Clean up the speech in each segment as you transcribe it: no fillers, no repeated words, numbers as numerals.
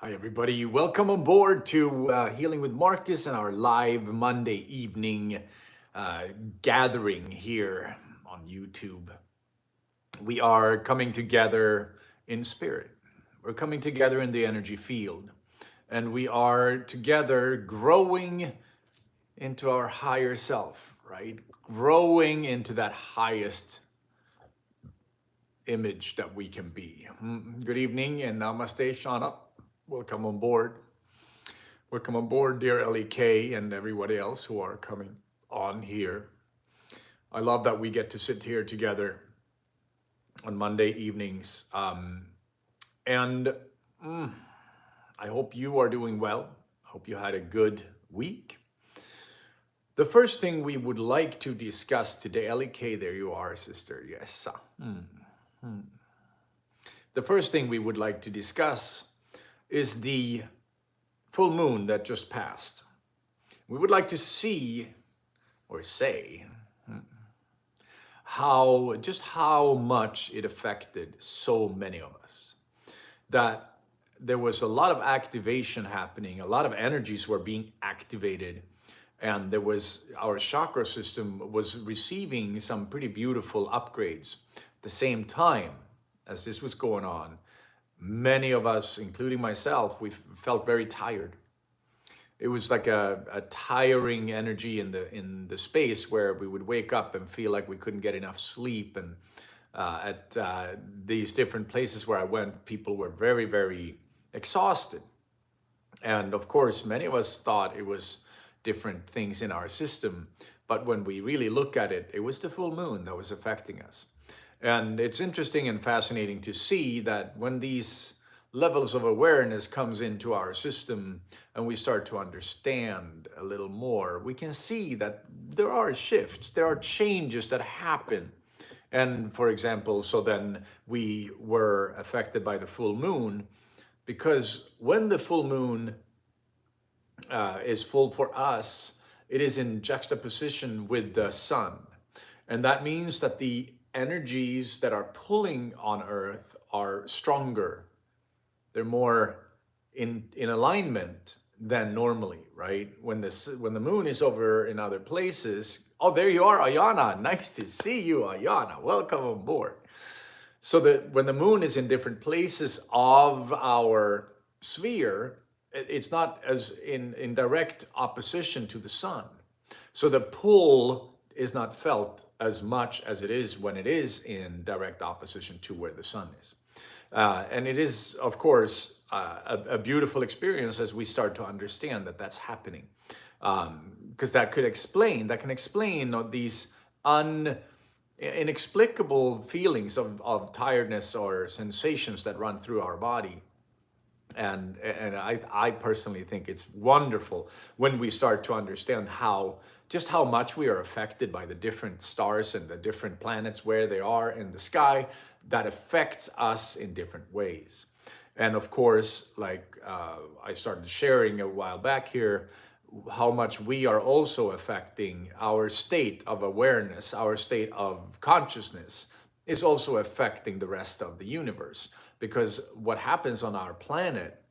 Hi, everybody. Welcome on board to Healing with Marcus and our live Monday evening uh, gathering here on YouTube. We are coming together in spirit. We're coming together in the energy field. And we are together growing into our higher self, right? Growing into that highest image that we can be. Good evening and namaste, Shauna. Welcome on board. Welcome on board, dear LEK and everybody else who are coming on here. I love that we get to sit here together on Monday evenings. And I hope you are doing well. I hope you had a good week. The first thing we would like to discuss today, LEK, there you are, sister. Yes. The first thing we would like to discuss is the full moon that just passed. We would like to see or say how much it affected so many of us. That there was a lot of activation happening, a lot of energies were being activated, and there was our chakra system was receiving some pretty beautiful upgrades. At the same time as this was going on, many of us, including myself, we felt very tired. It was like a tiring energy in the space where we would wake up and feel like we couldn't get enough sleep. And at these different places where I went, people were very, very exhausted. And of course, many of us thought it was different things in our system. But when we really look at it, it was the full moon that was affecting us. And it's interesting and fascinating to see that when these levels of awareness comes into our system and we start to understand a little more, we can see that there are shifts, there are changes that happen. And for example, so then we were affected by the full moon because when the full moon is full for us, it is in juxtaposition with the sun. And that means that the energies that are pulling on Earth are stronger. They're more in alignment than normally, right? When the moon is over in other places. Oh, there you are, Ayana. Nice to see you, Ayana. Welcome on board. So that when the moon is in different places of our sphere, it's not as in direct opposition to the sun. So the pull is not felt as much as it is when it is in direct opposition to where the sun is. And it is, of course, a beautiful experience as we start to understand that that's happening. Because that can explain these inexplicable feelings of tiredness or sensations that run through our body. And I personally think it's wonderful when we start to understand just how much we are affected by the different stars and the different planets where they are in the sky that affects us in different ways. And of course, like I started sharing a while back here, how much we are also affecting our state of awareness, our state of consciousness is also affecting the rest of the universe. Because what happens on our planet,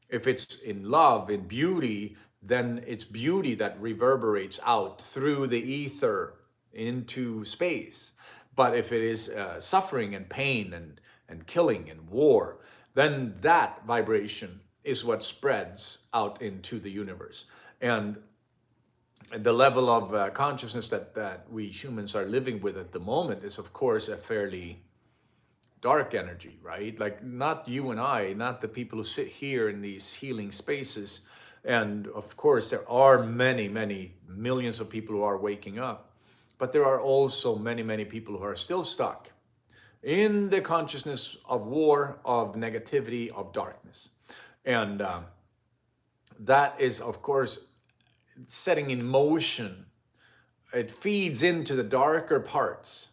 if it's in love, in beauty, then it's beauty that reverberates out through the ether into space. But if it is suffering and pain and killing and war, then that vibration is what spreads out into the universe. And the level of consciousness that we humans are living with at the moment is, of course, a fairly dark energy, right? Like not you and I, not the people who sit here in these healing spaces. And of course, there are many, many millions of people who are waking up, but there are also many, many people who are still stuck in the consciousness of war, of negativity, of darkness. And that is, of course, setting in motion. It feeds into the darker parts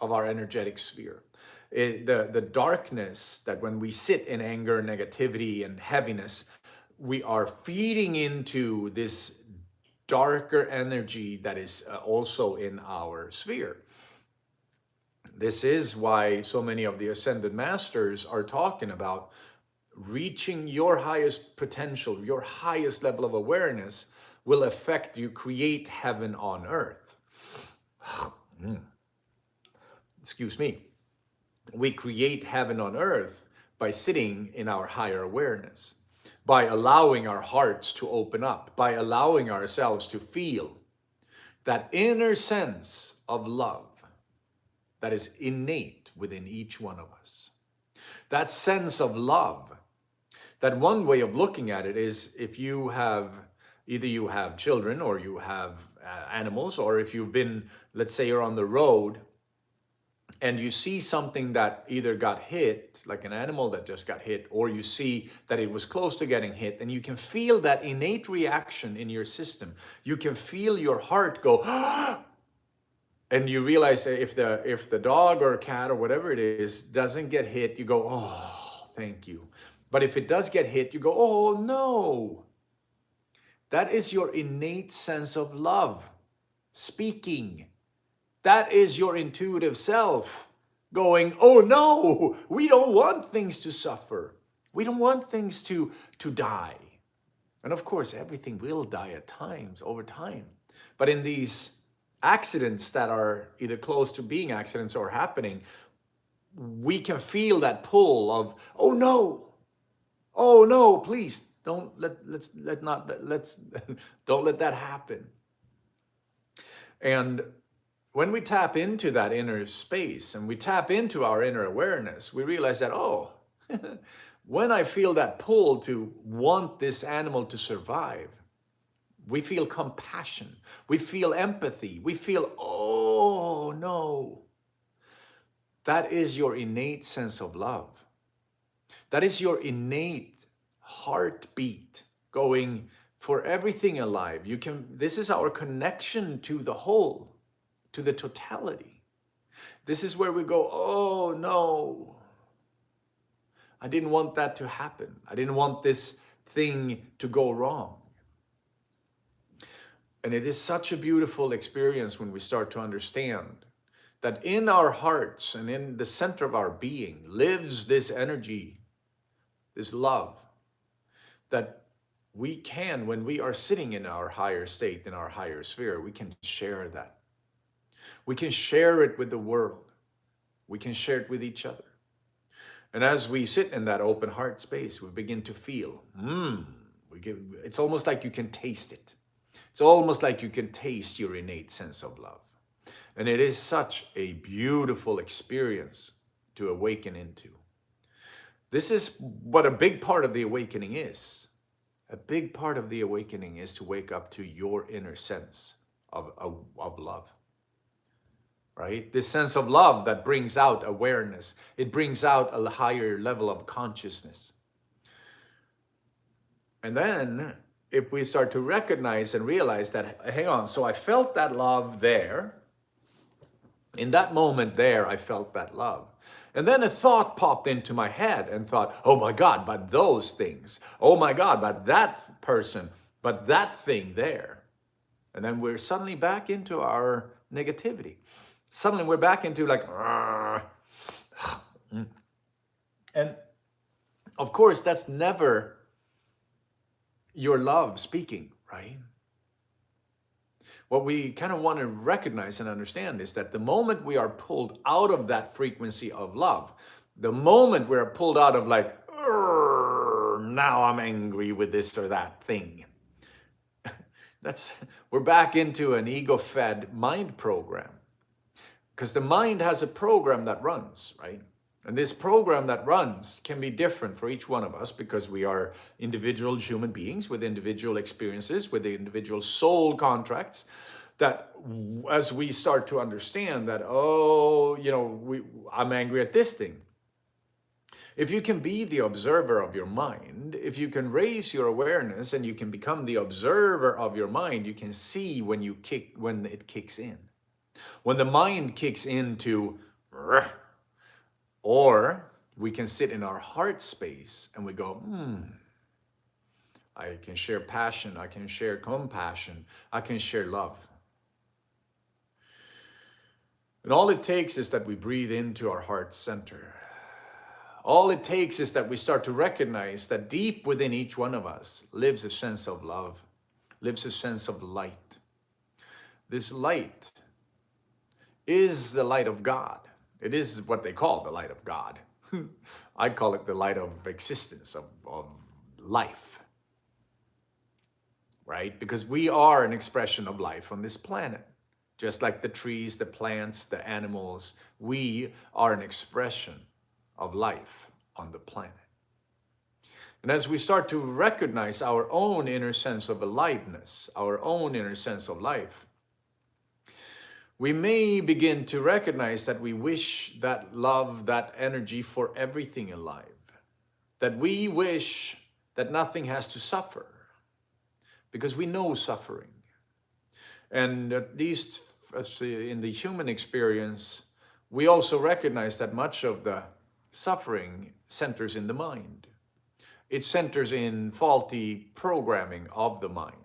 of our energetic sphere. The darkness that when we sit in anger, negativity, and heaviness, we are feeding into this darker energy that is also in our sphere. This is why so many of the ascended masters are talking about reaching your highest potential, your highest level of awareness will affect you, create heaven on earth. Excuse me. We create heaven on earth by sitting in our higher awareness, by allowing our hearts to open up, by allowing ourselves to feel that inner sense of love that is innate within each one of us. That sense of love, that one way of looking at it is, if you have, either you have children or you have animals, or if you've been, let's say you're on the road and you see something that either got hit, like an animal that just got hit, or you see that it was close to getting hit, and you can feel that innate reaction in your system. You can feel your heart go, and you realize that if the dog or cat or whatever it is doesn't get hit, you go, oh, thank you. But if it does get hit, you go, oh no. That is your innate sense of love speaking. That is your intuitive self going, oh no, we don't want things to suffer. We don't want things to die. And of course, everything will die at times, over time. But in these accidents that are either close to being accidents or happening, we can feel that pull of, oh no, please don't let's don't let that happen. And when we tap into that inner space and we tap into our inner awareness, we realize that, oh, when I feel that pull to want this animal to survive, we feel compassion, we feel empathy, we feel, oh no. That is your innate sense of love. That is your innate heartbeat going for everything alive. This is our connection to the whole, to the totality. This is where we go, oh no, I didn't want that to happen. I didn't want this thing to go wrong. And it is such a beautiful experience when we start to understand that in our hearts and in the center of our being lives this energy, this love, that we can, when we are sitting in our higher state, in our higher sphere, we can share that. We can share it with the world. We can share it with each other. And as we sit in that open heart space, we begin to feel, it's almost like you can taste it. It's almost like you can taste your innate sense of love. And it is such a beautiful experience to awaken into. This is what a big part of the awakening is. A big part of the awakening is to wake up to your inner sense of love. Right? This sense of love that brings out awareness. It brings out a higher level of consciousness. And then if we start to recognize and realize that, hang on, so I felt that love there. In that moment there, I felt that love. And then a thought popped into my head and thought, oh my God, but those things. Oh my God, but that person, but that thing there. And then we're suddenly back into our negativity. Suddenly we're back into like, and of course, that's never your love speaking, right? What we kind of want to recognize and understand is that the moment we are pulled out of that frequency of love, the moment we're pulled out of like, now I'm angry with this or that thing, we're back into an ego-fed mind program. Because the mind has a program that runs, right? And this program that runs can be different for each one of us because we are individual human beings with individual experiences, with individual soul contracts, that as we start to understand that, I'm angry at this thing. If you can be the observer of your mind, if you can raise your awareness and you can become the observer of your mind, you can see when it kicks in. When the mind kicks into, or we can sit in our heart space and we go, I can share passion, I can share compassion, I can share love. And all it takes is that we breathe into our heart center. All it takes is that we start to recognize that deep within each one of us lives a sense of love, lives a sense of light. This light is the light of God. It is what they call the light of God. I call it the light of existence, of life, right? Because we are an expression of life on this planet. Just like the trees, the plants, the animals, we are an expression of life on the planet. And as we start to recognize our own inner sense of aliveness, our own inner sense of life, we may begin to recognize that we wish that love, that energy for everything alive. That we wish that nothing has to suffer, because we know suffering. And at least in the human experience, we also recognize that much of the suffering centers in the mind. It centers in faulty programming of the mind.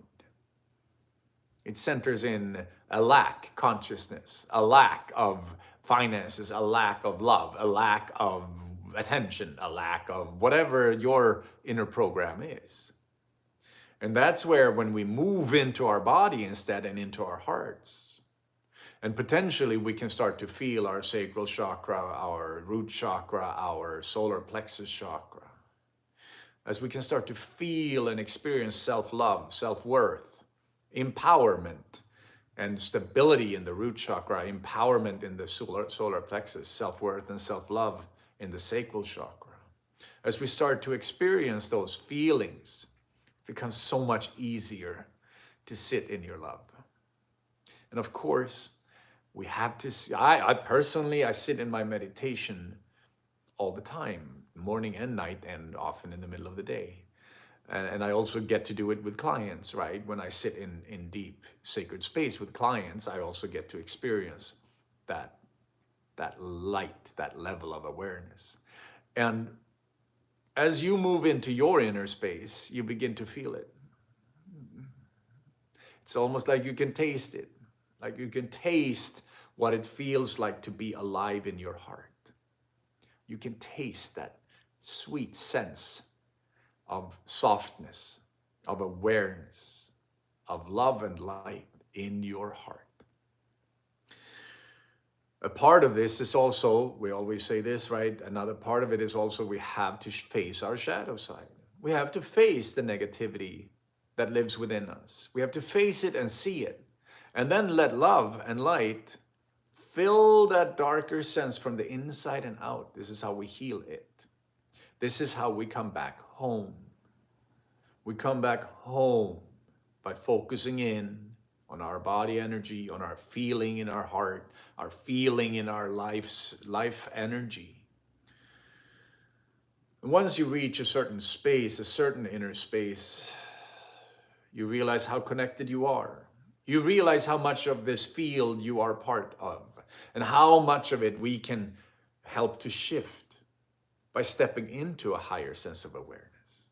It centers in a lack consciousness, a lack of finances, a lack of love, a lack of attention, a lack of whatever your inner program is. And that's where, when we move into our body instead and into our hearts, and potentially we can start to feel our sacral chakra, our root chakra, our solar plexus chakra, as we can start to feel and experience self-love, self-worth, empowerment, and stability in the root chakra, empowerment in the solar plexus, self-worth and self-love in the sacral chakra. As we start to experience those feelings, it becomes so much easier to sit in your love. And of course, we have to see, I personally sit in my meditation all the time, morning and night, and often in the middle of the day. And I also get to do it with clients, right? When I sit in deep sacred space with clients, I also get to experience that light, that level of awareness. And as you move into your inner space, you begin to feel it. It's almost like you can taste it, like you can taste what it feels like to be alive in your heart. You can taste that sweet sense of softness, of awareness, of love and light in your heart. A part of this is also, we always say this, right? Another part of it is also we have to face our shadow side. We have to face the negativity that lives within us. We have to face it and see it. And then let love and light fill that darker sense from the inside and out. This is how we heal it. This is how we come back home. We come back home by focusing in on our body energy, on our feeling in our heart, our feeling in our life energy. And once you reach a certain space, a certain inner space, you realize how connected you are. You realize how much of this field you are part of, and how much of it we can help to shift by stepping into a higher sense of awareness.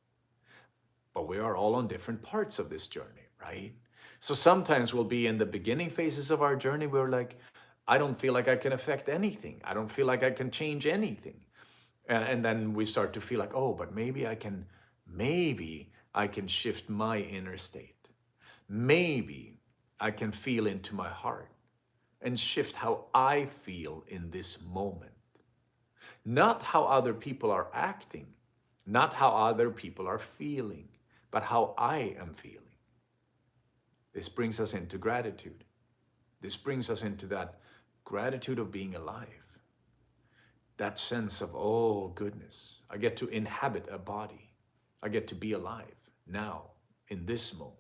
But we are all on different parts of this journey, right? So sometimes we'll be in the beginning phases of our journey, we're like, I don't feel like I can affect anything. I don't feel like I can change anything. And then we start to feel like, oh, but maybe I can shift my inner state. Maybe I can feel into my heart and shift how I feel in this moment. Not how other people are acting, not how other people are feeling, but how I am feeling. This brings us into gratitude. This brings us into that gratitude of being alive. That sense of, oh goodness, I get to inhabit a body. I get to be alive now, in this moment.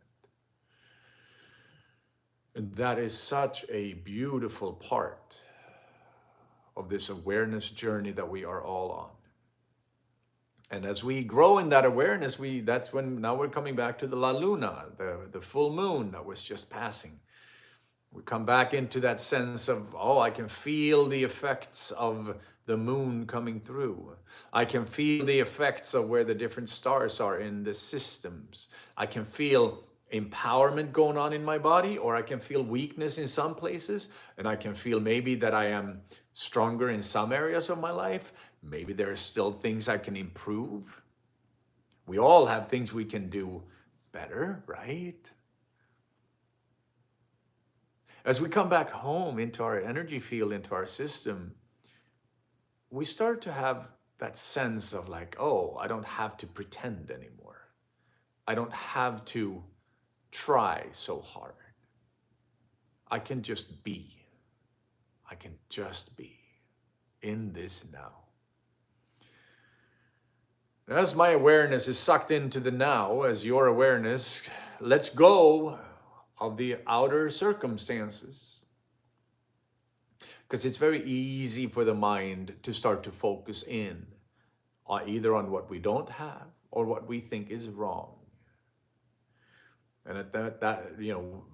And that is such a beautiful part of this awareness journey that we are all on. And as we grow in that awareness, that's when now we're coming back to the La Luna, the full moon that was just passing. We come back into that sense of, oh, I can feel the effects of the moon coming through. I can feel the effects of where the different stars are in the systems. I can feel empowerment going on in my body, or I can feel weakness in some places, and I can feel maybe that I am stronger in some areas of my life. Maybe there are still things I can improve. We all have things we can do better, right? As we come back home into our energy field, into our system, we start to have that sense of like, oh, I don't have to pretend anymore. I don't have to try so hard. I can just be. I can just be in this now. And as my awareness is sucked into the now, as your awareness lets go of the outer circumstances, because it's very easy for the mind to start to focus in on either on what we don't have or what we think is wrong. And at that,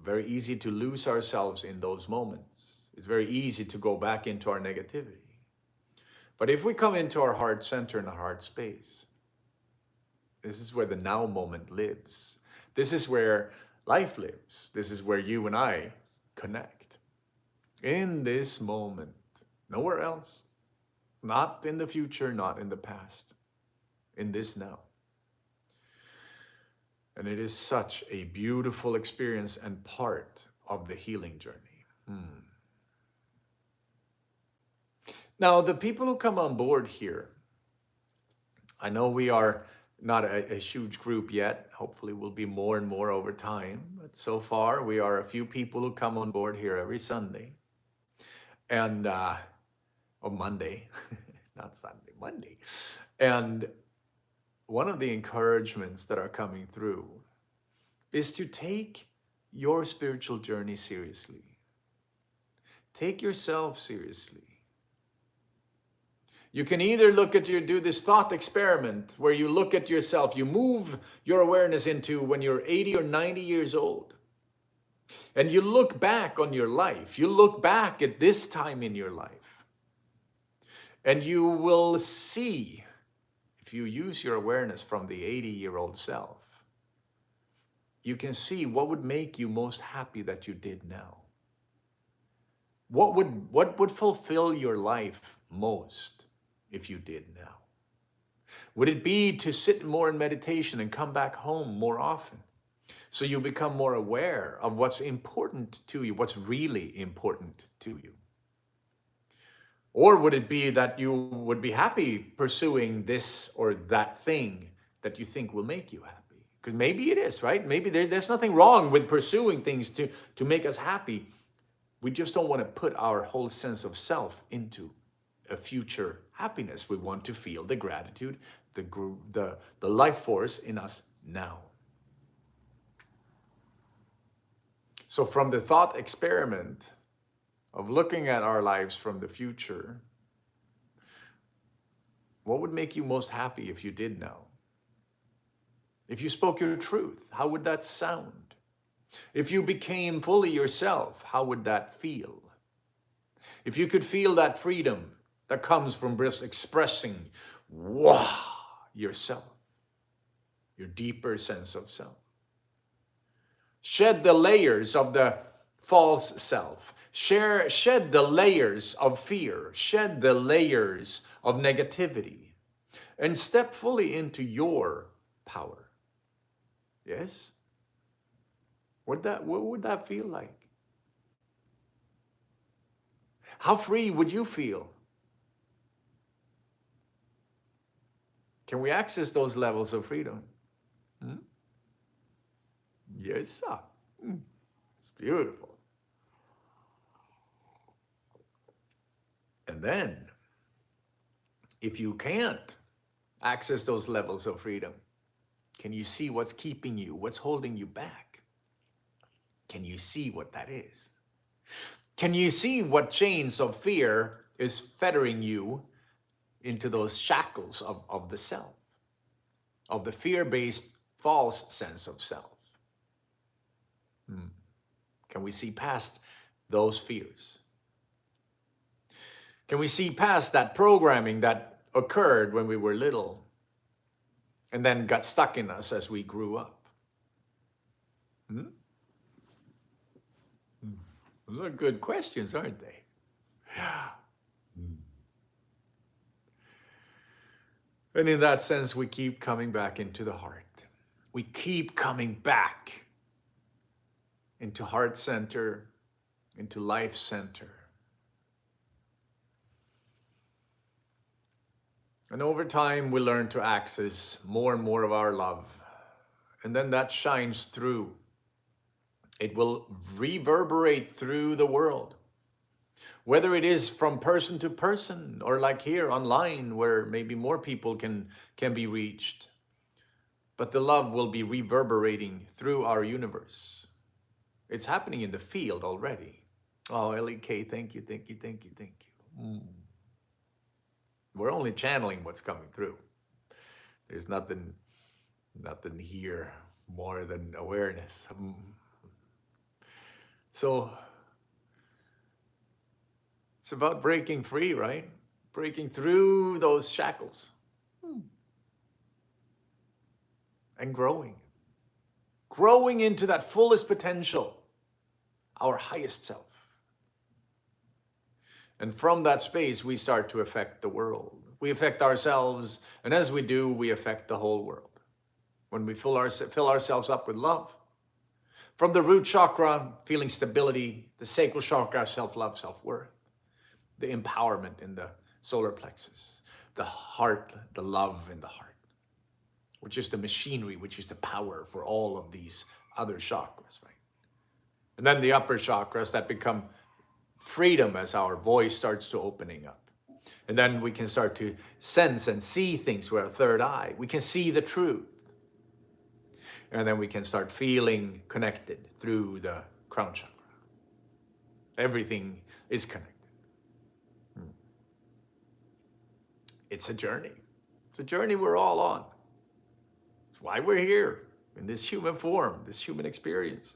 very easy to lose ourselves in those moments. It's very easy to go back into our negativity. But if we come into our heart center and our heart space, this is where the now moment lives. This is where life lives. This is where you and I connect. In this moment, nowhere else. Not in the future, not in the past. In this now. And it is such a beautiful experience and part of the healing journey. Now, the people who come on board here, I know we are not a huge group yet. Hopefully we'll be more and more over time. But so far, we are a few people who come on board here every Sunday. And, or Monday, not Sunday, Monday. And one of the encouragements that are coming through is to take your spiritual journey seriously. Take yourself seriously. You can either do this thought experiment where you look at yourself, you move your awareness into when you're 80 or 90 years old. And you look back on your life. You look back at this time in your life. And you will see, if you use your awareness from the 80-year-old self, you can see what would make you most happy that you did now. What would fulfill your life most if you did now? Would it be to sit more in meditation and come back home more often? So you become more aware of what's important to you, what's really important to you. Or would it be that you would be happy pursuing this or that thing that you think will make you happy? Because maybe it is, right? Maybe there's nothing wrong with pursuing things to make us happy. We just don't want to put our whole sense of self into a future happiness. We want to feel the gratitude, the life force in us now. So from the thought experiment of looking at our lives from the future, what would make you most happy if you did now? If you spoke your truth, how would that sound? If you became fully yourself, how would that feel? If you could feel that freedom that comes from just expressing yourself, your deeper sense of self. Shed the layers of the false self. Shed the layers of fear. Shed the layers of negativity. And step fully into your power. Yes? What would that feel like? How free would you feel? Can we access those levels of freedom? Yes, sir. It's beautiful. And then, if you can't access those levels of freedom, can you see what's keeping you, what's holding you back? Can you see what that is? Can you see what chains of fear is fettering you into those shackles of the self, of the fear-based false sense of self? Can we see past those fears? Can we see past that programming that occurred when we were little and then got stuck in us as we grew up? Hmm? Those are good questions, aren't they? And in that sense, we keep coming back into the heart. We keep coming back into heart center, into life center. And over time, we learn to access more and more of our love. And then that shines through. It will reverberate through the world. Whether it is from person to person or like here online where maybe more people can be reached. But the love will be reverberating through our universe. It's happening in the field already. Oh, LEK, thank you, thank you, thank you, thank you. We're only channeling what's coming through. There's nothing here more than awareness. So it's about breaking free, right? Breaking through those shackles and growing into that fullest potential, our highest self. And from that space, we start to affect the world. We affect ourselves, and as we do, we affect the whole world. When we fill ourselves up with love, from the root chakra, feeling stability, the sacral chakra, self-love, self-worth, the empowerment in the solar plexus, the heart, the love in the heart, which is the machinery, which is the power for all of these other chakras, right? And then the upper chakras that become freedom as our voice starts to opening up. And then we can start to sense and see things with our third eye. We can see the truth. And then we can start feeling connected through the crown chakra. Everything is connected. It's a journey. It's a journey we're all on. It's why we're here in this human form, this human experience.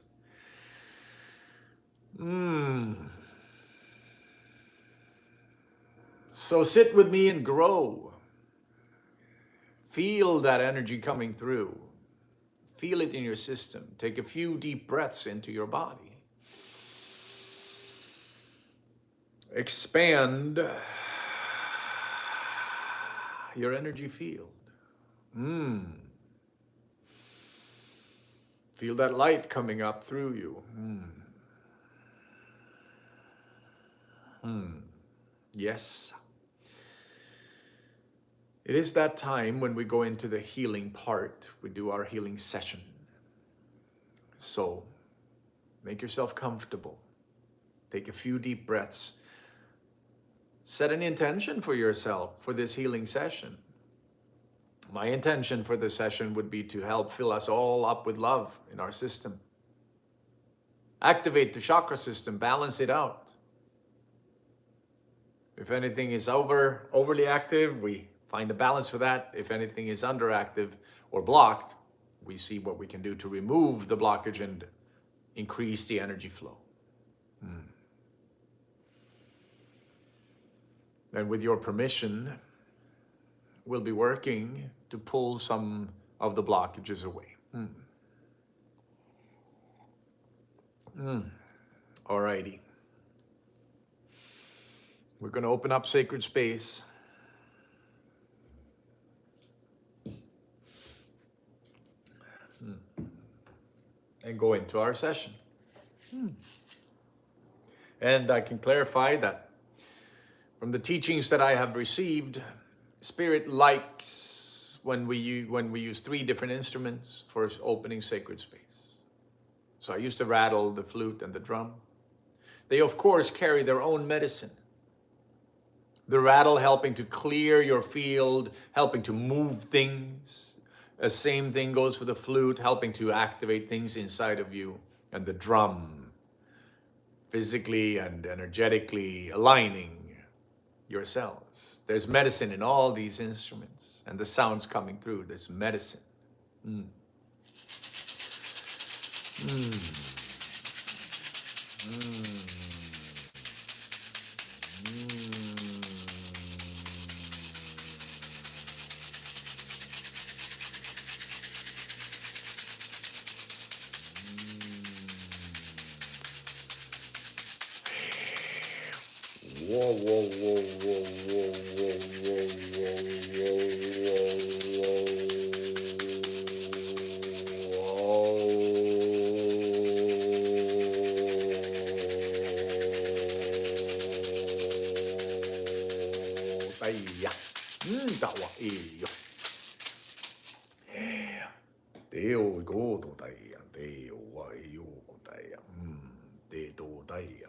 So sit with me and grow. Feel that energy coming through. Feel it in your system. Take a few deep breaths into your body. Expand your energy field. Feel that light coming up through you. Yes. It is that time when we go into the healing part. We do our healing session. So make yourself comfortable. Take a few deep breaths. Set an intention for yourself for this healing session. My intention for the session would be to help fill us all up with love in our system. Activate the chakra system, balance it out. If anything is overly active, we find a balance for that. If anything is underactive or blocked, we see what we can do to remove the blockage and increase the energy flow. And with your permission, we'll be working to pull some of the blockages away. Alrighty. We're going to open up sacred space. And go into our session. And I can clarify that from the teachings that I have received, Spirit likes when we use 3 different instruments for opening sacred space. So I use the rattle, the flute, and the drum. They, of course, carry their own medicine. The rattle helping to clear your field, helping to move things. The same thing goes for the flute, helping to activate things inside of you. And the drum, physically and energetically aligning your cells. There's medicine in all these instruments, and the sounds coming through, there's medicine. Deo go to Daya, Deo wa yo Daya, De do Daya.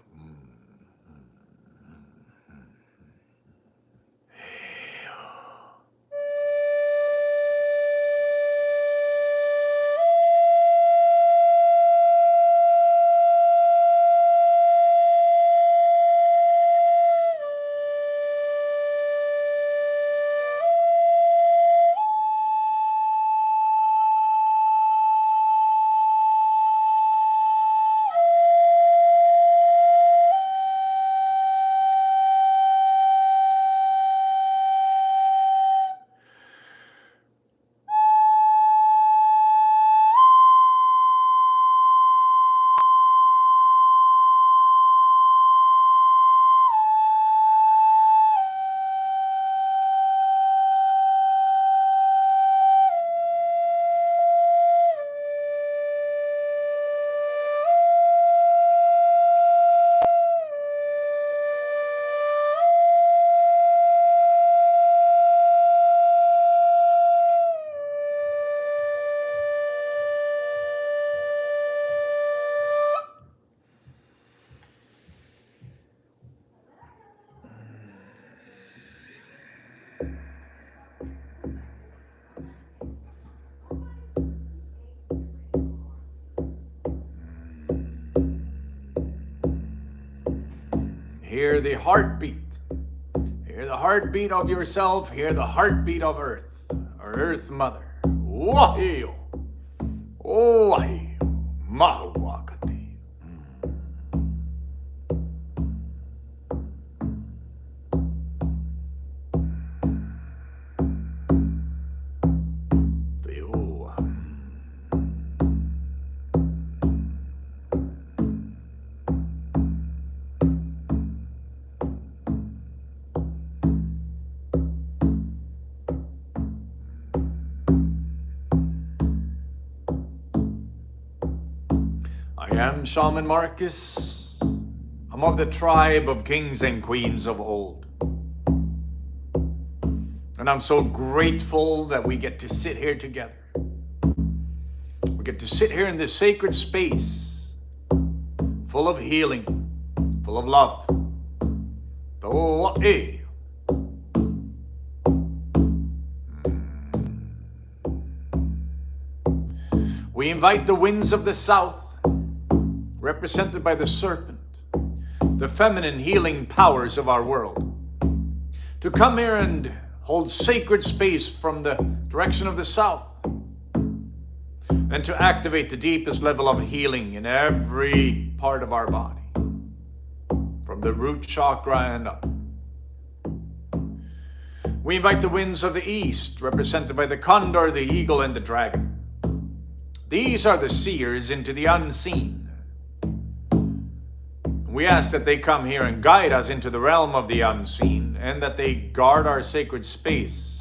Hear the heartbeat. Hear the heartbeat of yourself. Hear the heartbeat of Earth, our Earth Mother. Wahio. Wahio. Mahuakati. I am Shaman Marcus. I'm of the tribe of kings and queens of old. And I'm so grateful that we get to sit here together. We get to sit here in this sacred space, full of healing, full of love. We invite the winds of the south, represented by the serpent, the feminine healing powers of our world, to come here and hold sacred space from the direction of the south, and to activate the deepest level of healing in every part of our body, from the root chakra and up. We invite the winds of the east, represented by the condor, the eagle, and the dragon. These are the seers into the unseen. We ask that they come here and guide us into the realm of the unseen, and that they guard our sacred space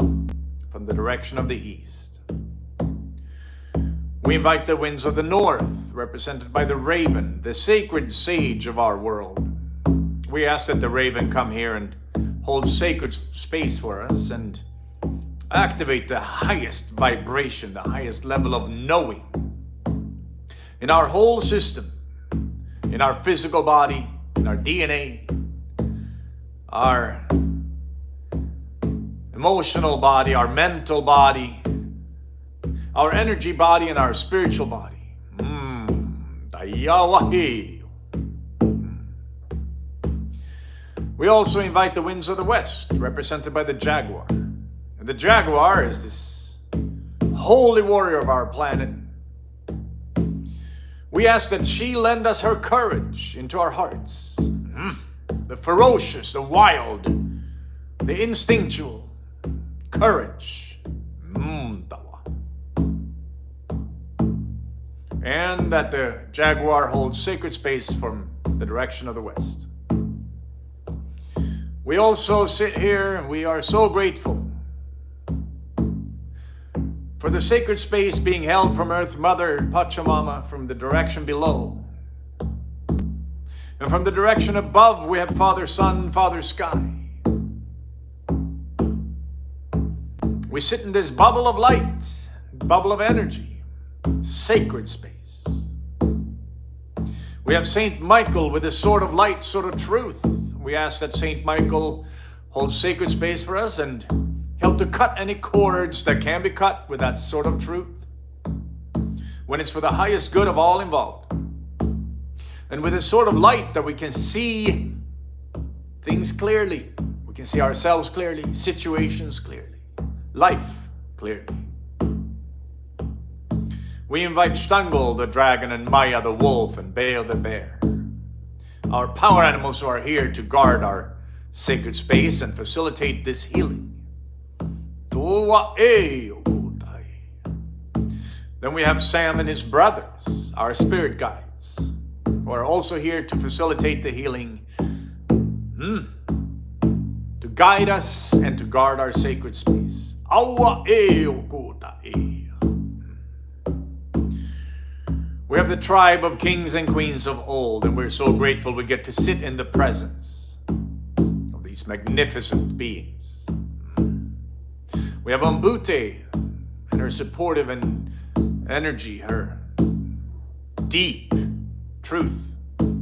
from the direction of the east. We invite the winds of the north, represented by the raven, the sacred sage of our world. We ask that the raven come here and hold sacred space for us and activate the highest vibration, the highest level of knowing in our whole system, in our physical body, in our DNA, our emotional body, our mental body, our energy body, and our spiritual body. We also invite the winds of the west, represented by the jaguar. And the jaguar is this holy warrior of our planet. We ask that she lend us her courage into our hearts. The ferocious, the wild, the instinctual courage. And that the jaguar holds sacred space from the direction of the west. We also sit here and we are so grateful for the sacred space being held from Earth Mother Pachamama from the direction below. And from the direction above, we have Father Sun, Father Sky. We sit in this bubble of light, bubble of energy, sacred space. We have Saint Michael with the sword of light, sword of truth. We ask that Saint Michael holds sacred space for us and help to cut any cords that can be cut with that sword of truth, when it's for the highest good of all involved. And with a sword of light that we can see things clearly. We can see ourselves clearly, situations clearly, life clearly. We invite Stangol the dragon and Maya the wolf and Baal the bear, our power animals who are here to guard our sacred space and facilitate this healing. Then we have Sam and his brothers, our spirit guides, who are also here to facilitate the healing, to guide us and to guard our sacred space. We have the tribe of kings and queens of old, and we're so grateful we get to sit in the presence of these magnificent beings. We have Umbute and her supportive and energy, her deep truth, a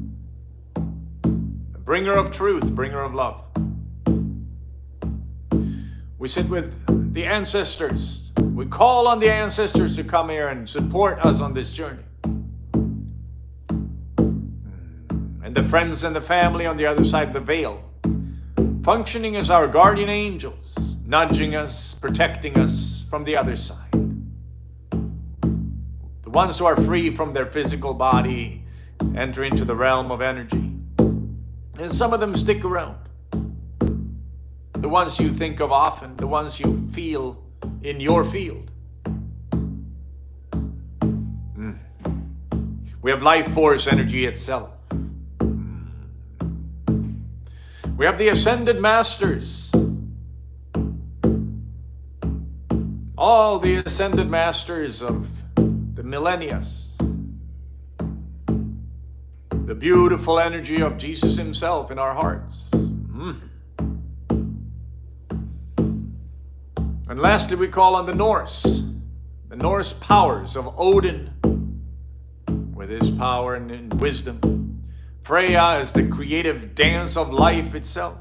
bringer of truth, bringer of love. We sit with the ancestors. We call on the ancestors to come here and support us on this journey. And the friends and the family on the other side of the veil, functioning as our guardian angels, nudging us, protecting us from the other side. The ones who are free from their physical body enter into the realm of energy. And some of them stick around. The ones you think of often, the ones you feel in your field. We have life force energy itself. We have the ascended masters. All the ascended masters of the millennias. The beautiful energy of Jesus himself in our hearts. And lastly, we call on the Norse powers of Odin, with his power and wisdom. Freya is the creative dance of life itself.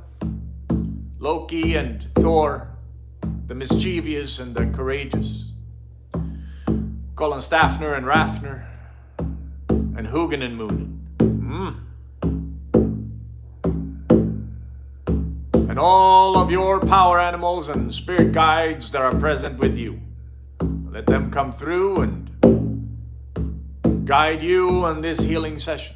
Loki and Thor, the mischievous and the courageous. Call on Stafnir and Rafnir, and Hugin and Moonin. And all of your power animals and spirit guides that are present with you. Let them come through and guide you on this healing session.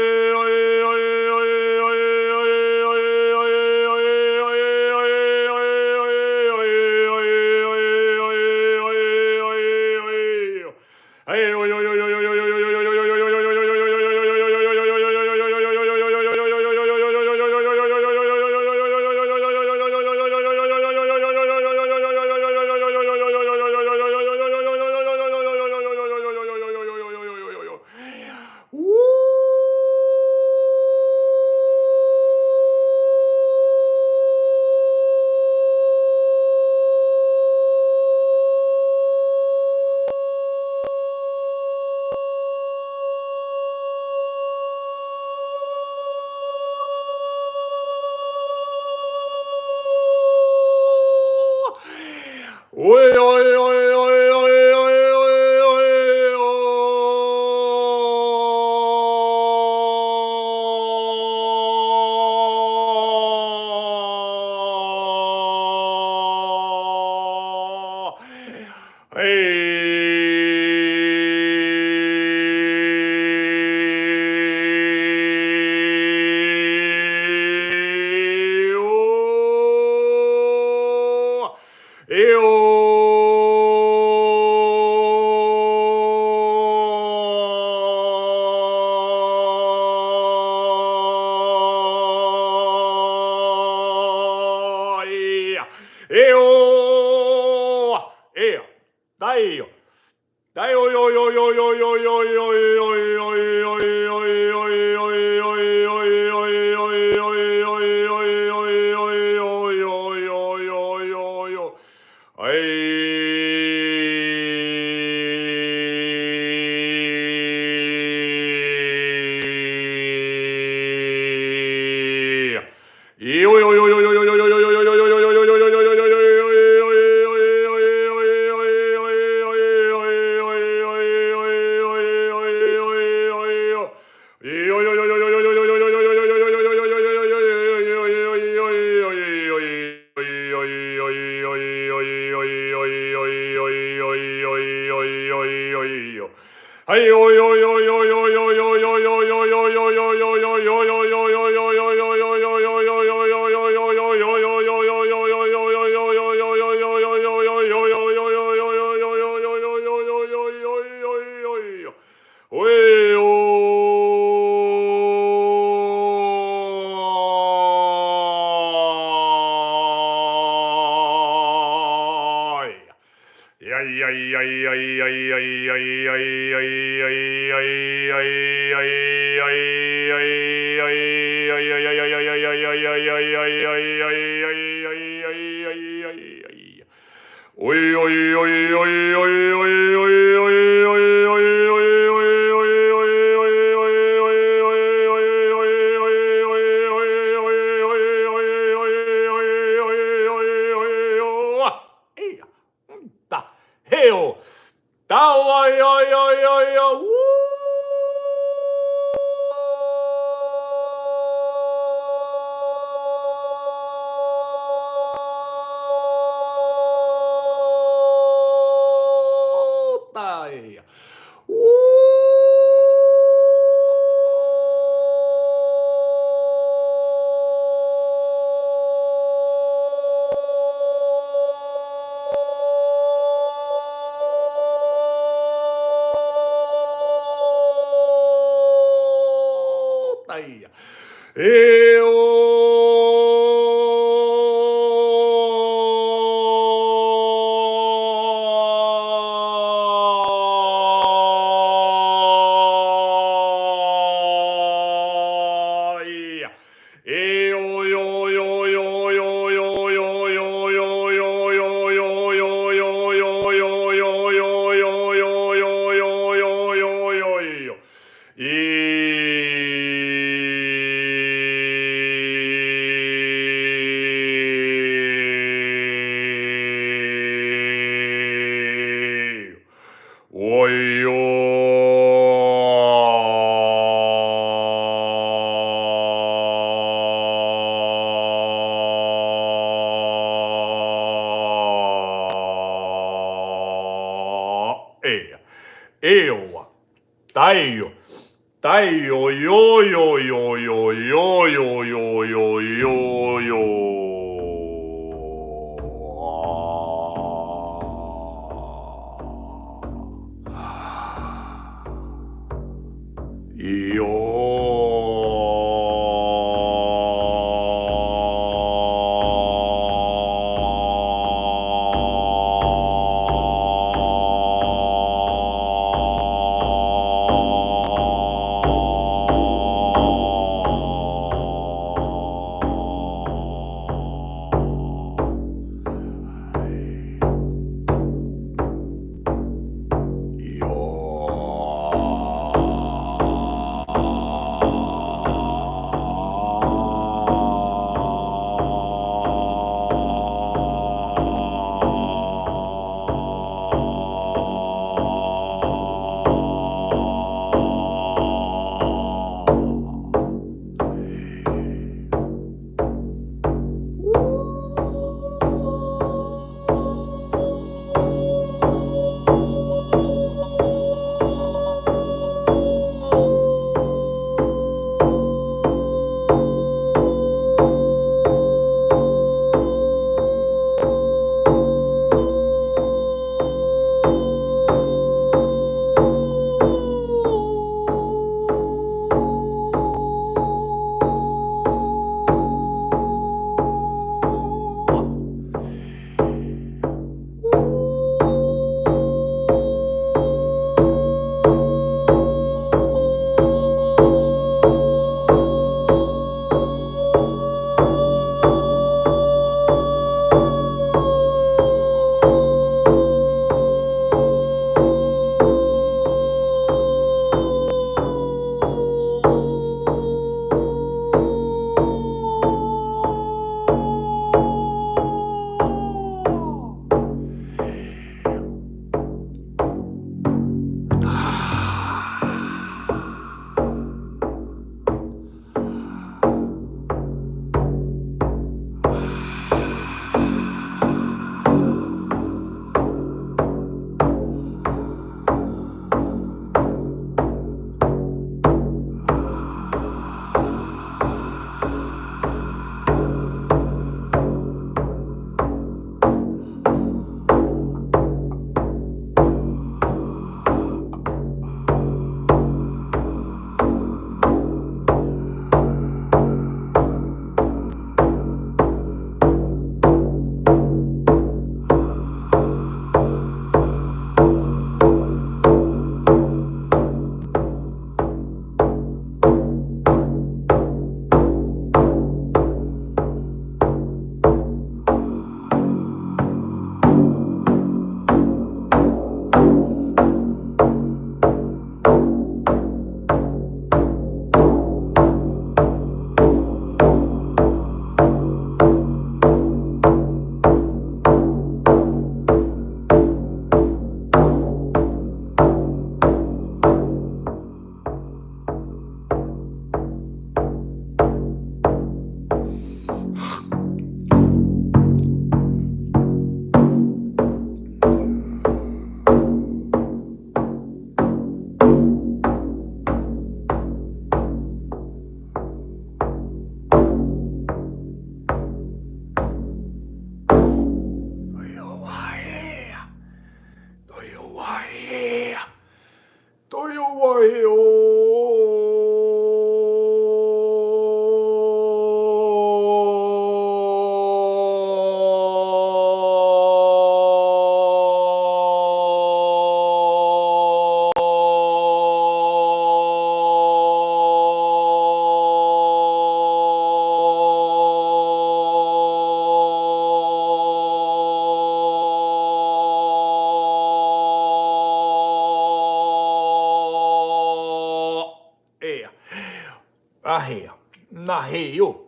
aheo, naheo,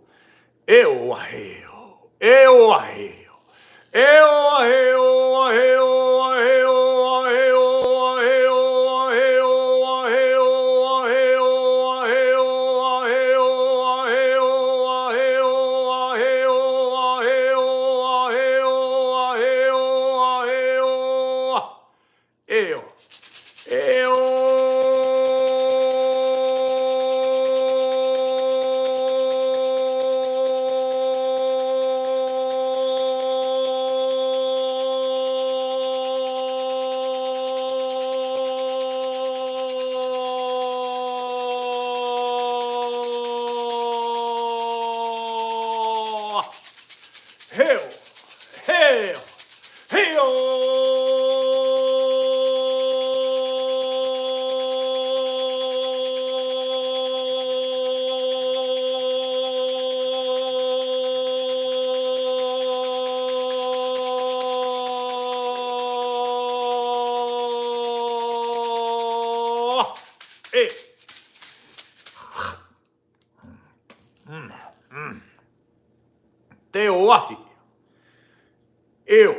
eu aheo, eu aheo, eu aheo, aheo, aheo, aheo, aheo, aheo, aheo, aheo, aheo, aheo, aheo, aheo, aheo, aheo, aheo, aheo, aheo, eu. Hail! Hail! Hail! Hey! Te wahi! Eu!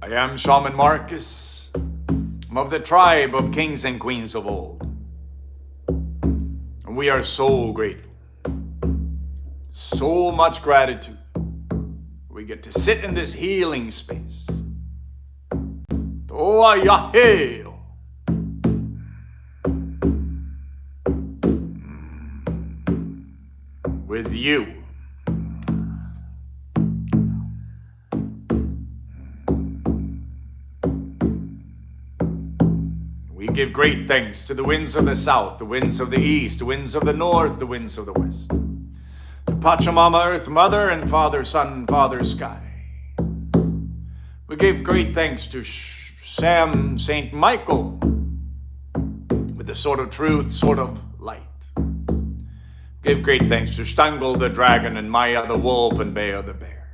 I am Shaman Marcus. I'm of the tribe of kings and queens of old. And we are so grateful. So much gratitude. We get to sit in this healing space. With you. We give great thanks to the winds of the south, the winds of the east, the winds of the north, the winds of the west. To Pachamama, Earth Mother, and Father Sun, Father Sky. We give great thanks to Sam St. Michael, with the sword of truth, sword of light. Give great thanks to Stangle the dragon, and Maya the wolf, and Bea the bear.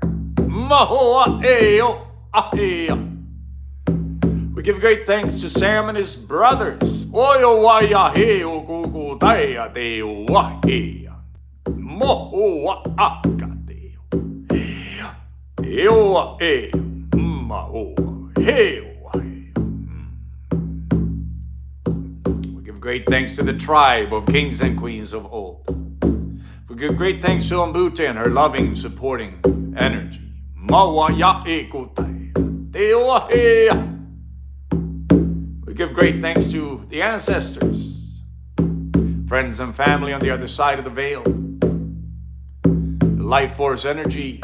We give great thanks to Sam and his brothers. We give great thanks to the tribe of kings and queens of old. We give great thanks to Mbute and her loving, supporting energy. We give great thanks to the ancestors, friends and family on the other side of the veil, the life force energy.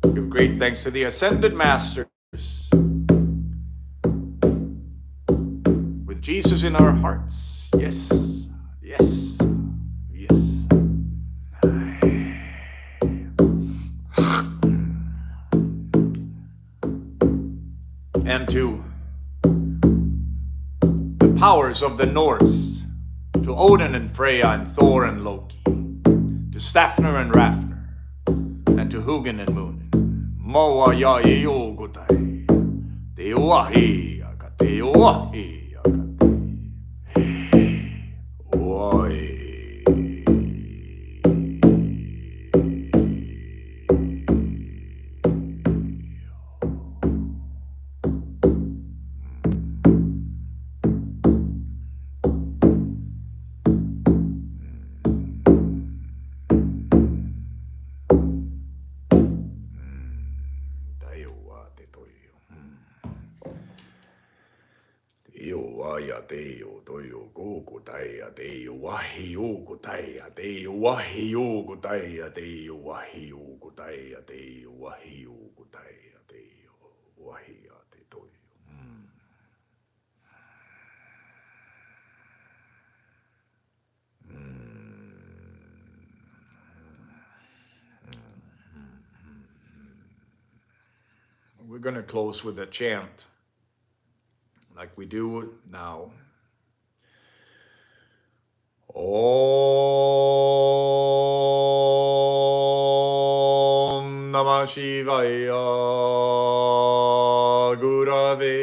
We give great thanks to the ascended masters, with Jesus in our hearts. Yes, yes, yes. And to the powers of the Norse, to Odin and Freya and Thor and Loki, to Stafner and Rafner, and to Hugin and Moonin. Moa ya iogutai, te wahi akate wahi akate. Oi. Teo waya teo toyo goku taia teo wahi oku taia teo wahi oku taia teo wahi oku taia teo wahi oku taia teo wahi ate toyo. We're gonna close with a chant like we do now. Om Namah Shivaya Gurave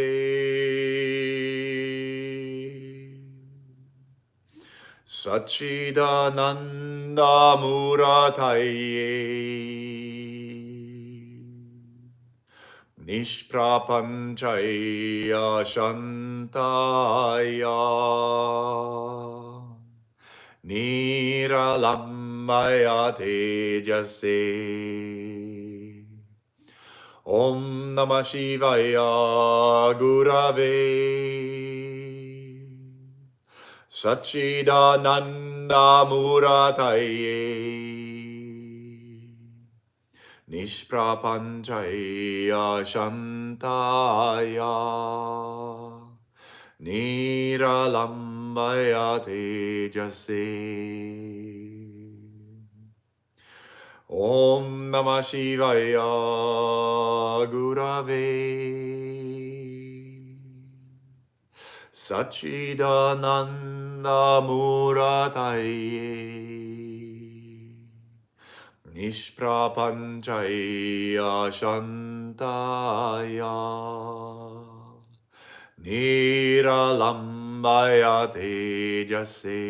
Sachidananda Murataye Nishprapanchaya Shantaya Niralambaya Tejase. Om Namah Shivaya Gurave Sachidananda Murataye Nishprapanchaya Shantaya Niralambaya Tejase. Om Namah Shivaya Gurave Sachidananda Murataye Nishprapanchaya Shantaya Niralambaya Tejase.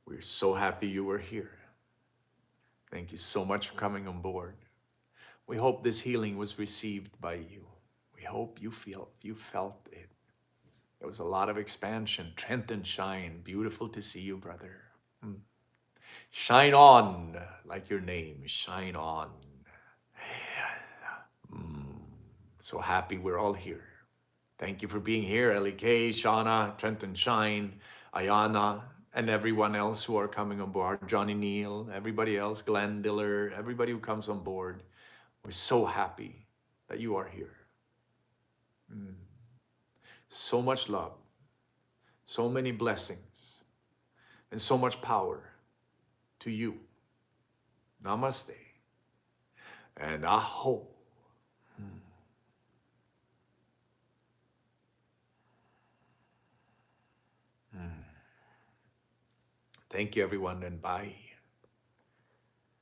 We're so happy you were here. Thank you so much for coming on board. We hope this healing was received by you. We hope you felt it. There was a lot of expansion. Trent and shine. Beautiful to see you, brother. Shine on, like your name. Shine on. So happy we're all here. Thank you for being here, L.E.K., Shauna, Trenton Shine, Ayana, and everyone else who are coming on board. Johnny Neal, everybody else, Glenn Diller, everybody who comes on board. We're so happy that you are here. So much love, so many blessings, and so much power to you. Namaste and aho. Thank you, everyone, and bye.